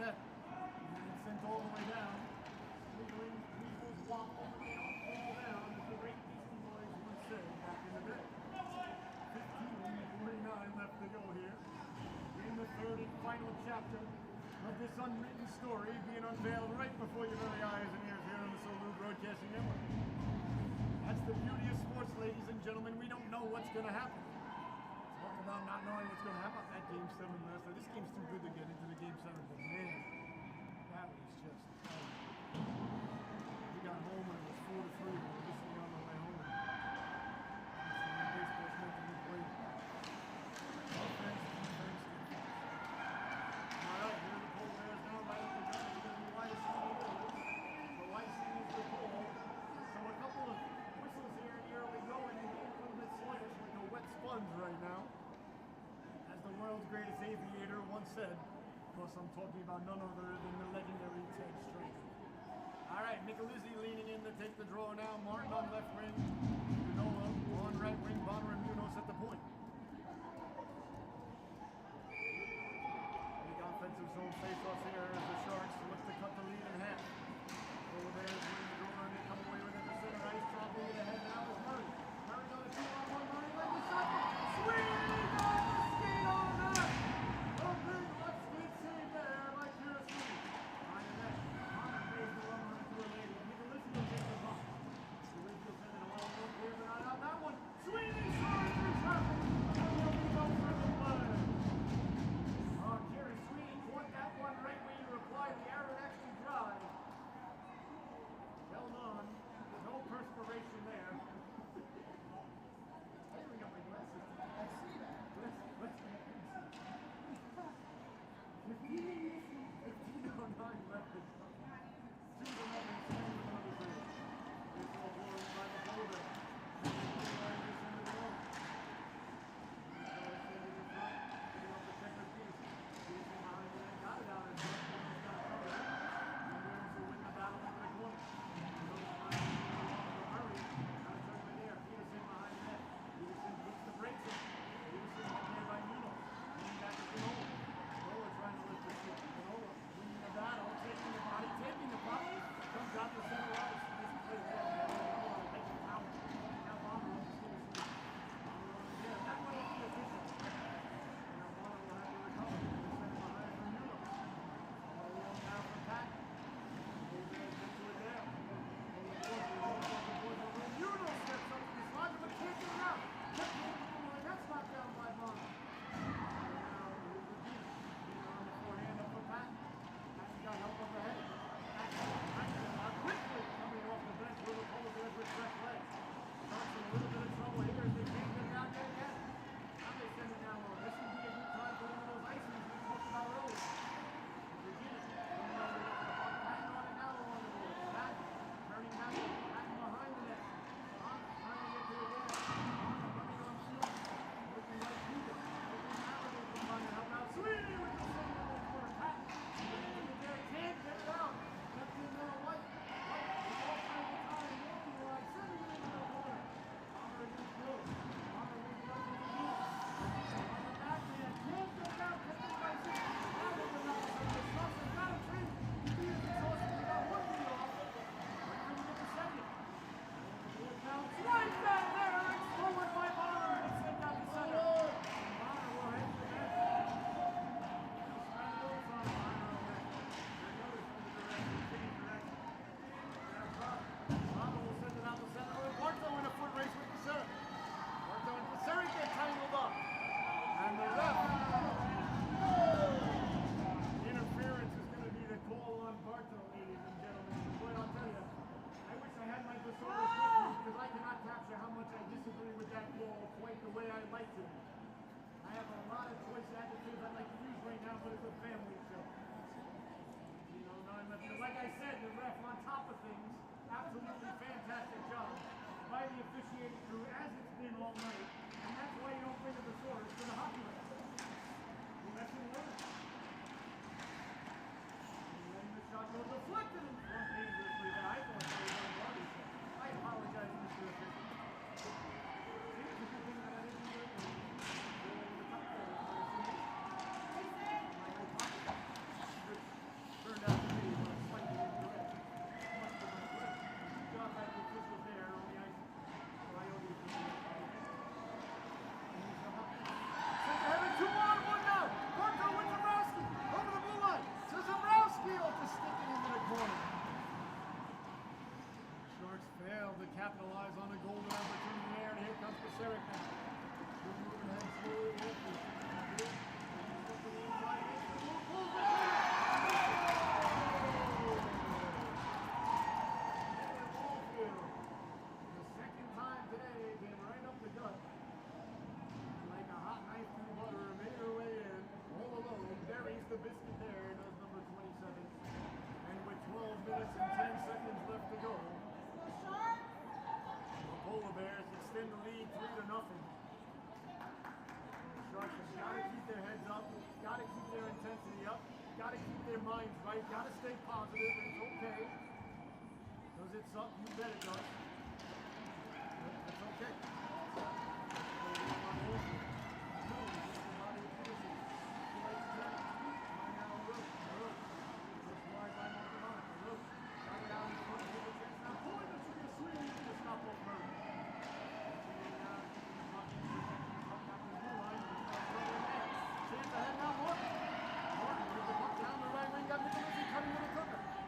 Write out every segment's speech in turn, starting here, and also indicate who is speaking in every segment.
Speaker 1: net. And it's sent all the way down. Wiggling, weasels, waffle, but they don't fall down, as the great Beastie Boys once said back in the day. 15:49 left to go here. In the third and final chapter of this unwritten story being unveiled right before your very eyes and ears here on the Solu Broadcasting Network. That's the beauty of sports, ladies and gentlemen. We don't know what's going to happen. Talk about not knowing what's going to happen. That Game 7 last night. This game's too good to get into the Game 7, but man, that was just... we got home and it was 4-3. We were listening on the way home. Baseball's meant to be played. Offense, defense, defense. All right, here are the Pole Bears now right up the gun. It's going to be YC. The YC is the pole. So a couple of whistles here in the early going. And a little bit sluggish like a wet sponge right now. As the world's greatest aviator once said, of course I'm talking about none other than the legendary Ted Striker. All right, Nicholizzi leaning in to take the draw now. Martin on left wing. Nola on right wing. Bonner and Munoz at the point. Big offensive zone face-offs here as the Sharks look to cut the lead in half. Over there is winning the draw and they come away with it to center ice. Dropping it ahead now is Murray. Murray on the 2-on-1. Murray led the shot. Swing! On the skate on that! A big left skate save there by Kirsten. Behind the net. Bonner pays the run into a lady. Nicholizzi will take the puck. Nicholizzi sending a long look here, but not out that one. Swinging shot through traffic. And they'll be go for the play. Kieran Sweeney caught that one right where you applied the Aaron extra drive. Well done. No perspiration there. I bring up my glasses. I see that. Let's 15:09 left. 2-0. It's all blown by the holder. Got it out of there. Williams will win the battle in the corner. Murray, out of turn there. Peterson behind the net. Peterson puts the brakes in. Peterson hit there by Munoz. Winning back to Canola. Canola trying to lift the ship. Canola winning the battle, taking the body. Comes out to center ice. This play there. Canola making it out. Now Bonner on the skin. That one will be efficient. Now Bonner will have to recover. Now from Pat. Over there, into it there. Munoz steps up to the slide, but can't get it out. That's knocked down by Bonner. Now, on the forehand up for Pat. Pat's got help up ahead. Quickly coming off the bench with a pull of the Everett fresh legs. Sharks in a little bit of trouble here as they can't get it out there yet. Now they send it down low. This would be a good time for one of those icings we talked about earlier. Turning back, behind the net. Trying to get to the net. Running on field. Looking like Cuba. Looking Malibu trying to help out. Sweeney with the save on the corner. Pat. Can't get it out. Left in there, White. White is all trying to tie the Yankee line. Sending it into the corner. Bonner against Bill. Bonner moving up to the knee. On the back man. Can't get it out. Take it by six. Now they go out. Johnson got him free. He is exhausted. He got one knee off. Right down there, it's forward by Bonner, and it's sent out to center. Bonner will head to the bench. He'll spread those on Bonner over there. There goes from the direction, change direction. Bonner will send it out to center. Barto in a foot race with the center. Barto and Passeri get tangled up. And the ref. Interference is going to be the call on Barto, ladies and gentlemen. Boy, I'll tell you. I wish I had my thesaurus with me because I cannot capture how much I disagree with that call quite the way I'd like to. I have a lot of choice adjectives I'd like to use right now, but it's a family show. You know, like I said, the ref on top of things, absolutely fantastic job by the officiating crew, as it's been all night. And that's why you don't bring a thesaurus to the hockey ref. You lesson learned. The shot goes deflected in front dangerously there. I thought that was on Bobby. I apologize, Mr. Official. Here's the good thing that I didn't do it. Go over the top there. Eric now. Good moving ahead slowly. The second time today, came right up the gut. Like a hot knife through butter, made her way in, all alone. Buries the biscuit there, does number 27. And with 12 minutes and 10 seconds left to go, the Polar Bears extend the lead 3-0. The Sharks have got to keep their heads up, got to keep their intensity up, got to keep their minds right, got to stay positive. It's okay. Does it suck? You bet it does. That's okay.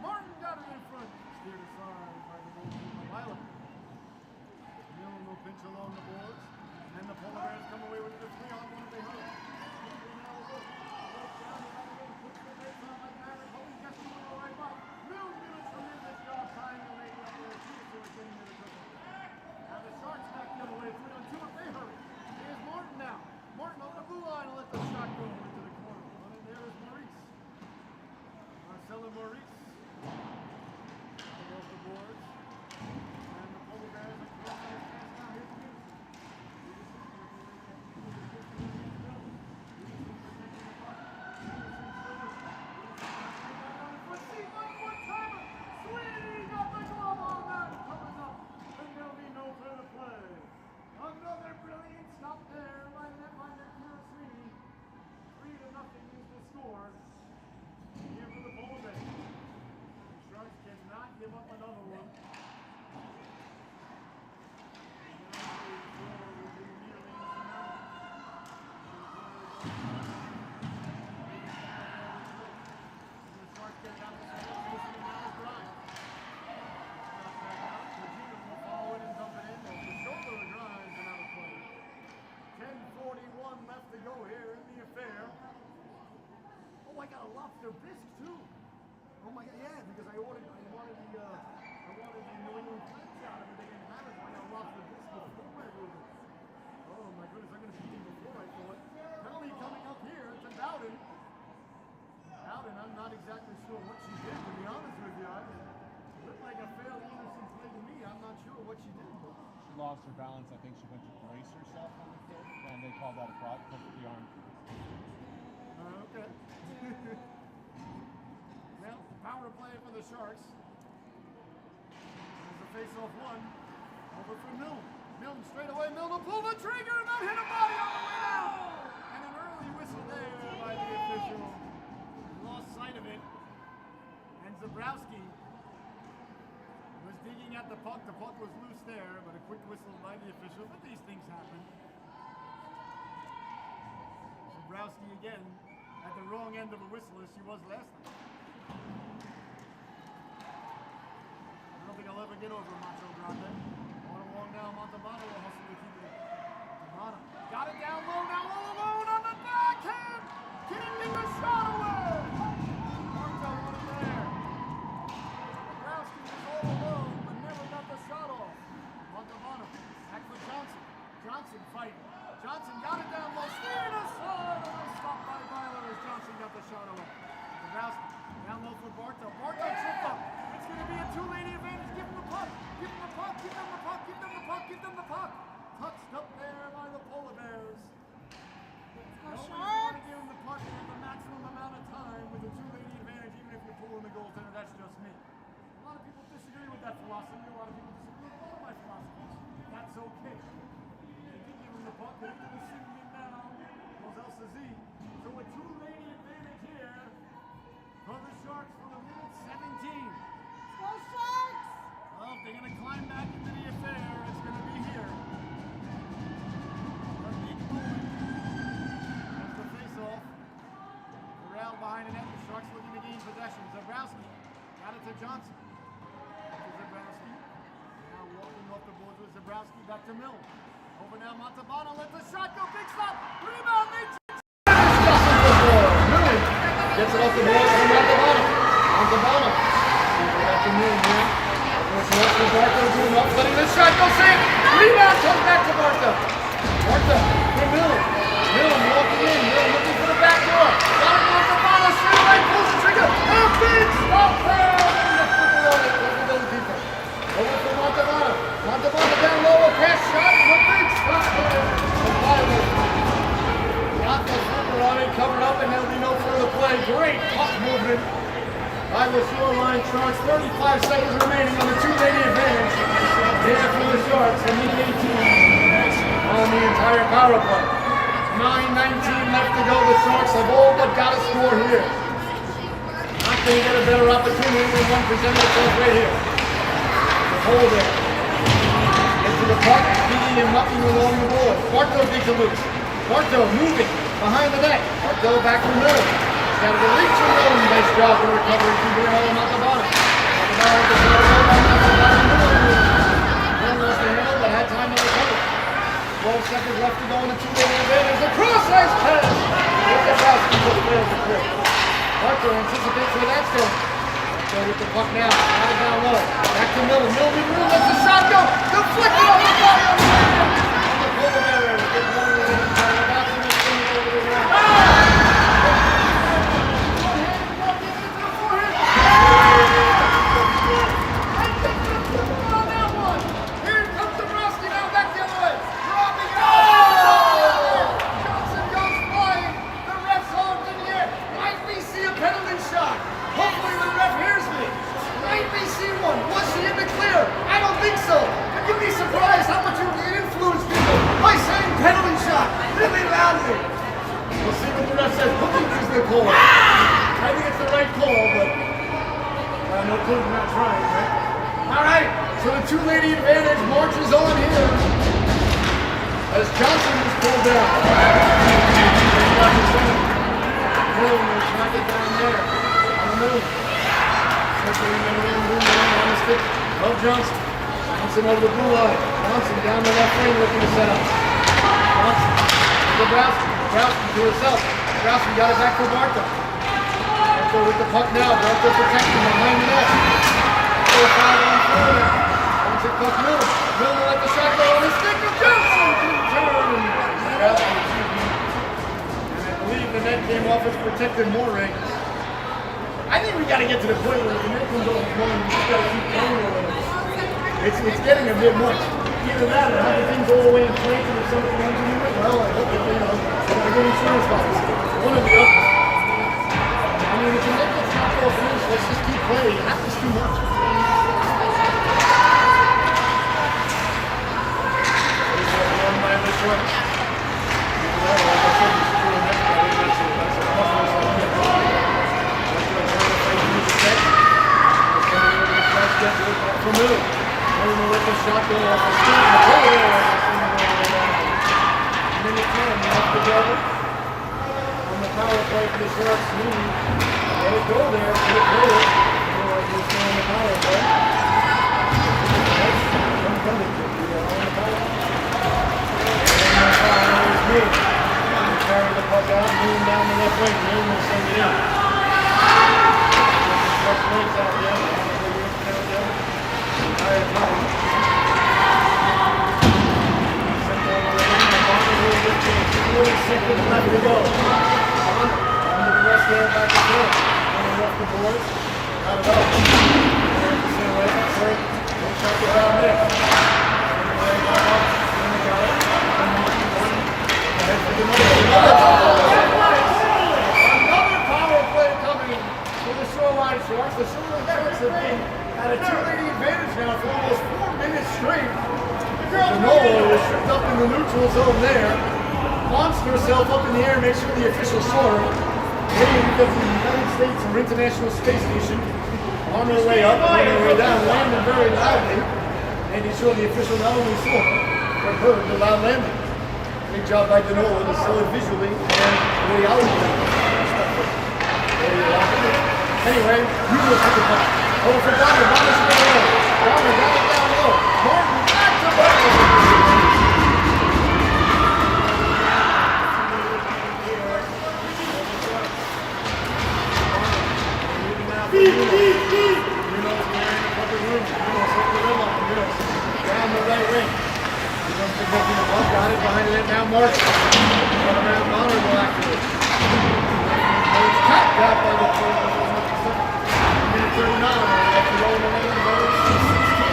Speaker 1: Martin got it in front. Steered aside by the goalkeeper. Milne will pinch along the boards. And the Polar Bears come away with the 3-on-1 they hurt. Milne doing a tremendous job tying the lady up there. Peterson is getting to the cooker. Now the Sharks back the other way. 3-on-2 if they hurry. Here's Martin now. Martin over the blue line and let the shot go into the corner. And there is Maurice. Marcelo Maurice. Off the boards. And the Polar Bears are crossing their chance now. Here's Peterson. One more timer. Sweeney got the glove on that. Covers up. And there'll be no further play. Another brilliant stop there by Kira Sweeney. 3-0 is the score. Here for the Polar Bears. The Sharks cannot give up another one. The Sharks get down to the Mason and now Grimes. Virginia will follow it and dump it in. The shoulder of Grimes and out of play. 10:41 left to go here in the affair. Oh, I got a lobster bisque too. Oh my God, yeah, because I wanted the New England clams out of it. They didn't have it. I got a lobster bisque before I moved it. Oh my goodness, I'm gonna be eating before I thought. Penalty coming up here to Bowden. Bowden, I'm not exactly sure what she did, to be honest with you. It looked like a fairly innocent play to me. I'm not sure what she did.
Speaker 2: She lost her balance. I think she went to brace herself on the field, and they called that a fraud because of the arm.
Speaker 1: Okay. Well, power play for the Sharks. There's a face-off one. Over for Milne. Milne straight away. Milne will pull the trigger and then hit a body on the way down. And an early whistle there by the official. Lost sight of it. And Zabrowski was digging at the puck. The puck was loose there, but a quick whistle by the official. But these things happen. Zabrowski again at the wrong end of a whistle as she was last night. I don't think I'll ever get over Macho Grande. On along now, Montemano will hustle to keep it. Montemano got it down low, now all alone on the backhand! Keeping the shot away! Martel on it there. Zabrowski was all alone, but never got the shot off. Montemano, back for Johnson. Johnson fighting. Johnson got it down low, steered aside, and was stopped by Byler as Johnson got the shot away. Zabrowski down low for Bartow. Bartow tripped up. It's going to be a two-lady advantage. Give him the puck. Give him the puck. Give them the puck. Give them the puck. Give them the puck. Touched up there by the Polar Bears. You always want to give them the puck at the maximum amount of time with a two-lady advantage, even if you're pulling the goaltender. That's just me. A lot of people disagree with that philosophy. A lot of people disagree with all my philosophies. That's okay. The puck into the shooting now goes El Sazi. So a two-lady advantage here for the Sharks for the minute 17.
Speaker 3: Go Sharks!
Speaker 1: Well, if they're going to climb back into the affair, it's going to be here. Let's keep going. That's the face-off. Corral behind the net. The Sharks looking to gain possession. Zabrowski got it to Johnson. Back to Zabrowski. Now walking off the boards with Zabrowski. Back to Milne. Over now, Montalbano let the shot go. Big stop. Rebound. They Newman gets it off the board from Montalbano. Montalbano. Back to Newman here. Letting this shot go safe. Rebound comes back to Barta. Barta for Millen. Millen walking in. Millen looking for the back door. Got it, Montalbano straight away. Pulls the trigger. A big stop there. Over for Montalbano. Montalbano down low. A pass shot. A big stop there. Got the flipper on it. Covered up and there'll be no further play. Great puck movement by the Shoreline Sharks. 35 seconds remaining on the two-lady advantage. Here for the Sharks, the lead 18 on the entire power play. 9:19 left to go. The Sharks have all but got a score here. Not going to get a better opportunity than one presented itself right here. The hole there. Into the puck, feeding and mucking along the board. Barto gets a loose. Barto moving behind the net. Barto back to Miller. Got to reach and roll. Nice job in recovery from Guerrero and Montalbano. Montalbano with the shot roll by Montalbano. Miller lost the handle but had time to recover. 12 seconds left to go in the two-lane advantage. The cross-ice pass. Wojciechowski just fails to clear. Barto anticipates where that's going. So with the puck now. Got it down low. Back to Miller. Miller with room. Lets the shot go. Deflected off the body of the man. On the goal area. Good one with it. About to miss things over the ground. Two-lady advantage marches on here as Johnson is pulled down. Millen will track it down there on the middle. Circling on the stick of Johnson. Johnson over the blue line. Johnson down the left lane looking to set up. Johnson to Dabrowski. Dabrowski to herself. Dabrowski got it back for Barta. Barta with the puck now. Barta protecting behind the net. 4-5-on-4. Millen. Millen let the shot go on his stick of Johnson. Turn. And I believe the net came off its protected mooring. I think we got to get to the point where the net comes off the mooring. We just got to keep going a little bit. It's getting a bit much. Either that or have the things all the way in place and if something runs into it, well, I hope that, I get insurance policy. One or the other. I mean, if the net gets knocked off finish, let's just keep playing. It happens too much. Millen will let the shot go off the stick. Minute 10 left to go on the power play for the Sharks. Let it go there. Let it go. Otherwise, we're still on the power play. Carry the puck out, moving down the left wing. Millen will send it in. Left wing's out there. Seconds left to go. Under the rest there, back and forth. Off the board. Got it up. Don't shot it down there. Another power play coming for the Shoreline Sharks. The Shoreline Sharks have been at a two-lady advantage now for almost 4 minutes straight. Danilo is stripped up in the neutral zone there. Launched herself up in the air, make sure the official saw her. Waiting because the United States or International Space Station on their way up, on their way down, landing very loudly. Making sure the official not only saw her, but heard the loud landing. Big job by Danilo to sell it visually and reality. Anyway, you will take the puck. Over for Bonner. Bonner's going to go. Bonner got it down low. Martin back to Bonner. Just making the ball, got it behind it now, Martin. Around Bonner will activate. It's tapped out by the 39. Left to go in the lane, goes 16.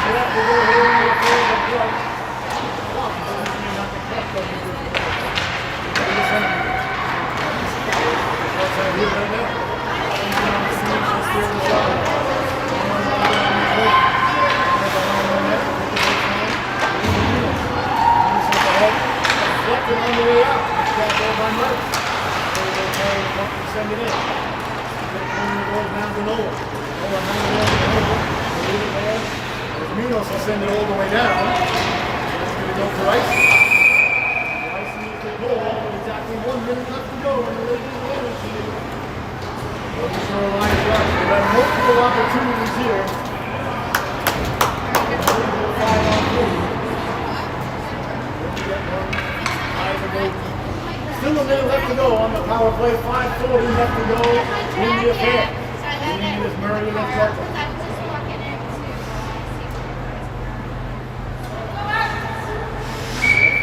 Speaker 1: They have to go here in the field of play. Not the catch, but the center. Outside here right now. On the scene, just here on the side. Deflected on the way out. It's got there by Murray. So they carry it up and send it in. The goes down to Noah. Noah hangs it over to Noah. They leave it there. There's Munoz will send it all the way down. It's going to go to Rice. Rice needs the goal with exactly 1 minute left to go in the Lakers advantage here. Looking for a line drive. They've had multiple opportunities here. 5-on-4. Still a minute left to go on the power play. 5:40 left to go in the affair. Leading is Murray left Barker.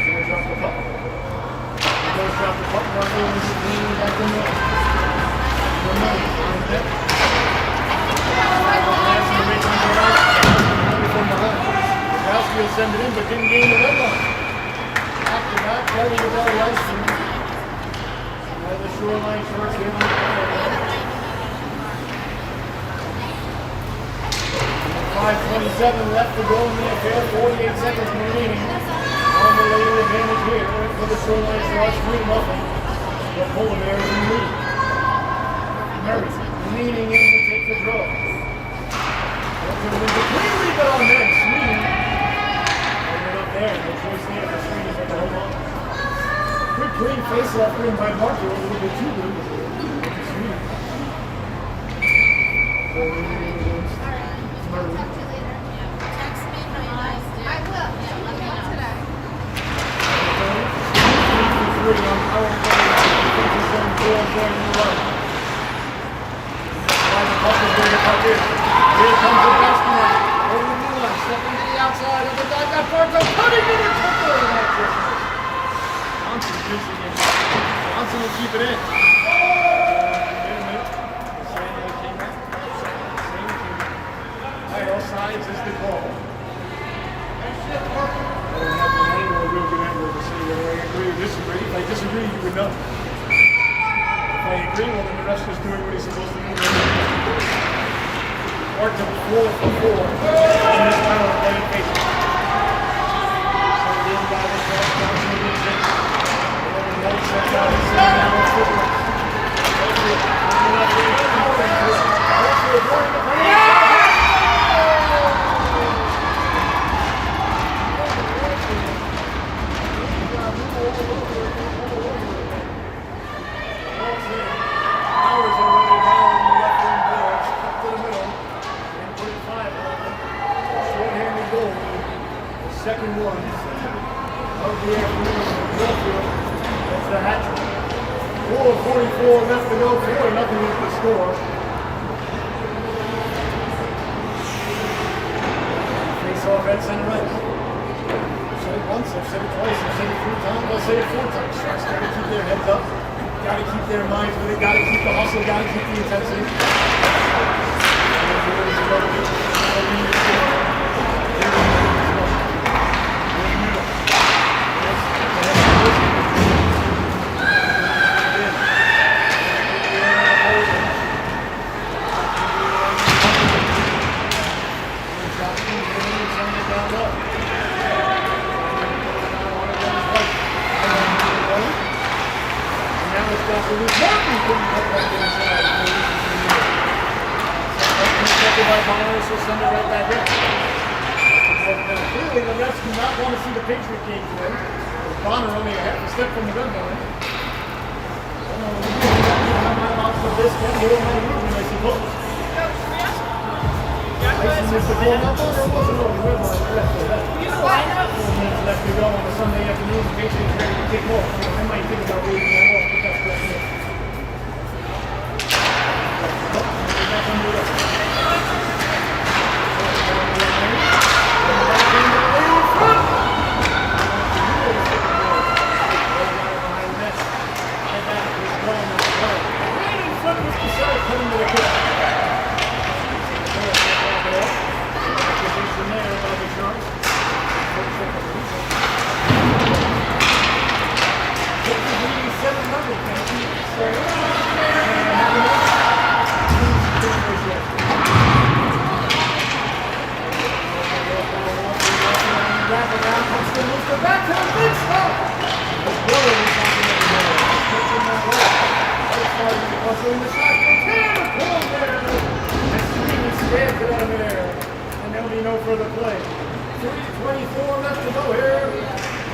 Speaker 1: Goes up the puck. Goes up the puck. Barker is leaning back in there. Murray on the deck. Pass in the right on the right. From behind. Kowski will send it in, but didn't gain the red line. Back, ready to go, Rice. The shoreline shorts here on the corner. 5:27 left to go in the affair. 48 seconds remaining on the later advantage here for the shoreline shorts. 3-0. The Polar Bears in the lead. Murray leaning in to take the draw. Looking with the clean rebound there. Sweeney. Up there, no choice there for Sweeney to hold on. Good clean face-off win by Marco, a little bit too good. Sweeney. So, Murray.
Speaker 3: Text me how you guys do. I will. Yeah, let me know today.
Speaker 1: 3 on power play. Defensive zone 4 going to the right. Why the puck is where the puck is. Here comes the basketball. Over the blue line. Stepping to the outside of the dot. Got Barco cutting in the triple. Johnson fishing in. Johnson will keep it in. Wait a minute. Same came out. Alright, all sides is the call. I don't have an angle, a real good angle to see whether I agree or disagree. If I disagree, you would know. If I agree, well, then the rest is doing what he's supposed to do. Or to 4 for 4 in this power play face. So again, by the cross, Johnson against it. Another set out, he's sitting down on footwork. Second one of the afternoon. That's the hat trick. 4:44 left to go. 4-0 is the score. Face off at center right. I've said it once, I've said it twice, I've said it 3 times, I'll say it 4 times. Sharks gotta keep their heads up. Gotta keep their minds with it. Gotta keep the hustle. Gotta keep the intensity. By Bonner, so send it right back in. But clearly the refs do not want to see the Patriot game today. Bonner only a half a step from the gun line. I don't know, my thoughts for this one, they don't want to move, I suppose. Mason missed the goal up on, or was it over? Red line left to that. 4 minutes left to go on a Sunday afternoon. The Patriots ready to kick off. I might think about leaving that off, but that's what it is. Back under the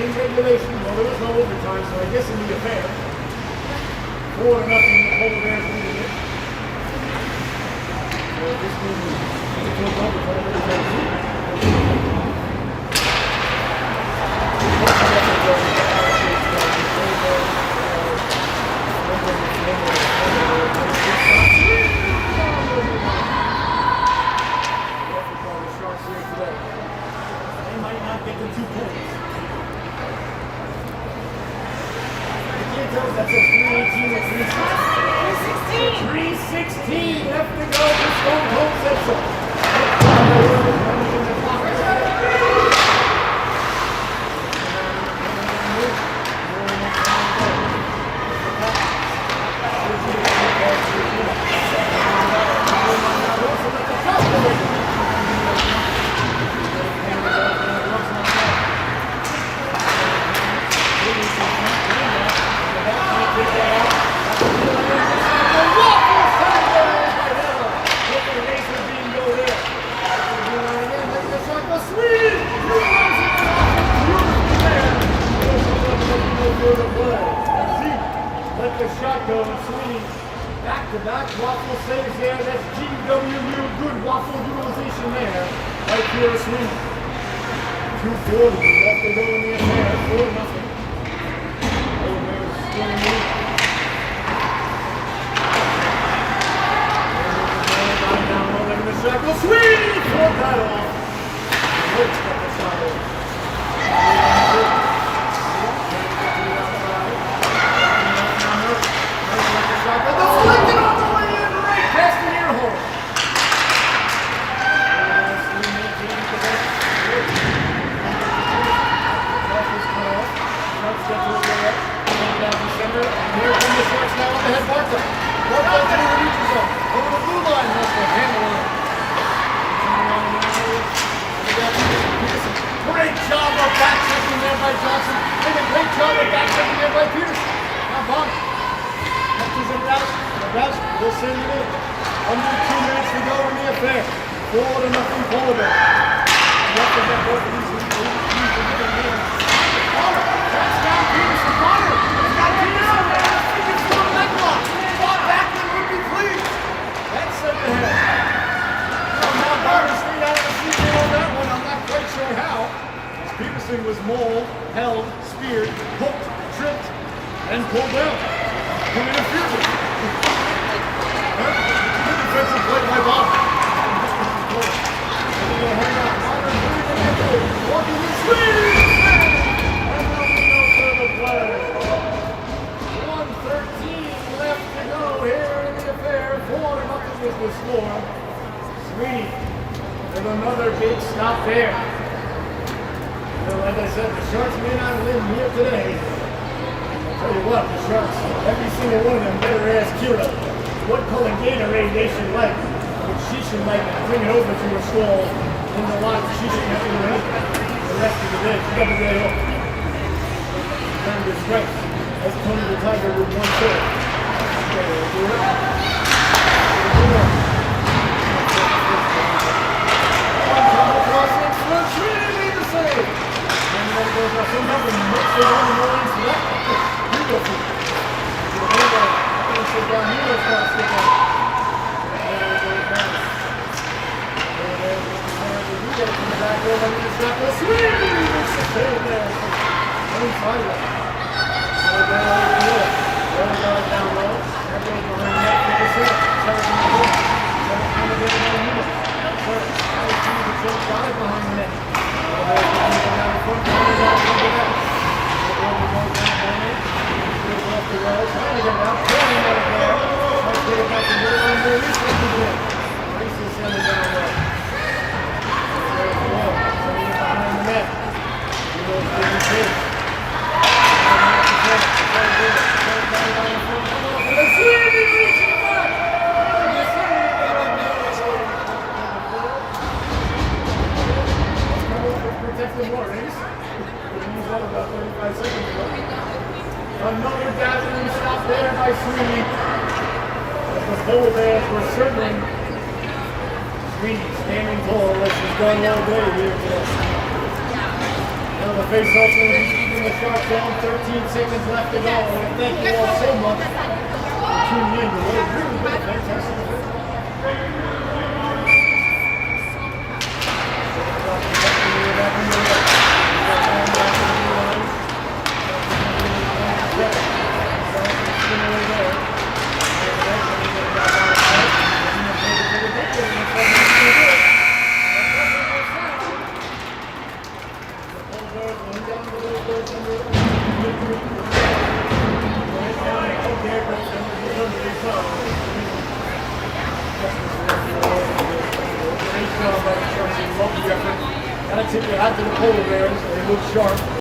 Speaker 1: in regulation. Well, there was no overtime, so I guess in the affair. 4-0, the Polar Bears leading it. So this game is to overtime. They might not get the 2 points. That says 318 or 316. 316 left to go. The Stone Cold said so. Let the shot go and swinging back to back. Waffle saves there. That's GW real good waffle utilization there. Right here, swinging. 240 left to go in the affair. 4-0. Circle swing! Pulled that off. Let's get the shot off. Deflected on the way in, right past the ear hole. Sharks get to it there. Down the center. And here come the Sharks now on the head Barca. Barca to the neutral zone. Over the blue line. That's the handle on it. Great job of back checking there by Johnson. And a great job of back checking there by Peterson. Now Bonner. Catches it out. Roush will send it in. Under 2 minutes to go in the affair. 4-0 Polar Bears. Left to get both of these Bonner. That's down Peterson. Bonner. He's got Peterson there. It's for a leg lock. Fought back and would be pleased. That's sent ahead. Now Bonner stayed out of the season on that one. I'm not quite sure how. Peterson was mauled, held, speared, hooked, tripped, and pulled down. Who interfered with it? Good defensive play by Bob. Walking the swing! And now we know for the play. 1:13 left to go here in the affair. 4-0 is the score. Sweeney with another big stop there. So like I said, the Sharks may not win here today. I'll tell you what, the Sharks, every single one of them better ask Kira what color Gatorade they should like. What she should like and bring it over to her stall in the lot. She should have to do anything the rest of the day. She got the day off. Time to strike. That's Tony the Tiger with 1 third. Okay, we'll do it. Another dazzling stop there by Sweeney. As the Polar Bears were circling. Sweeney standing tall as she's done all day here today. Well, the face-off will be keeping the Sharks down. 13 seconds left to go. I want to thank you all so much for tuning in. You really, really been a fantastic event. Gotta tip your hat to the polar bears. They look sharp.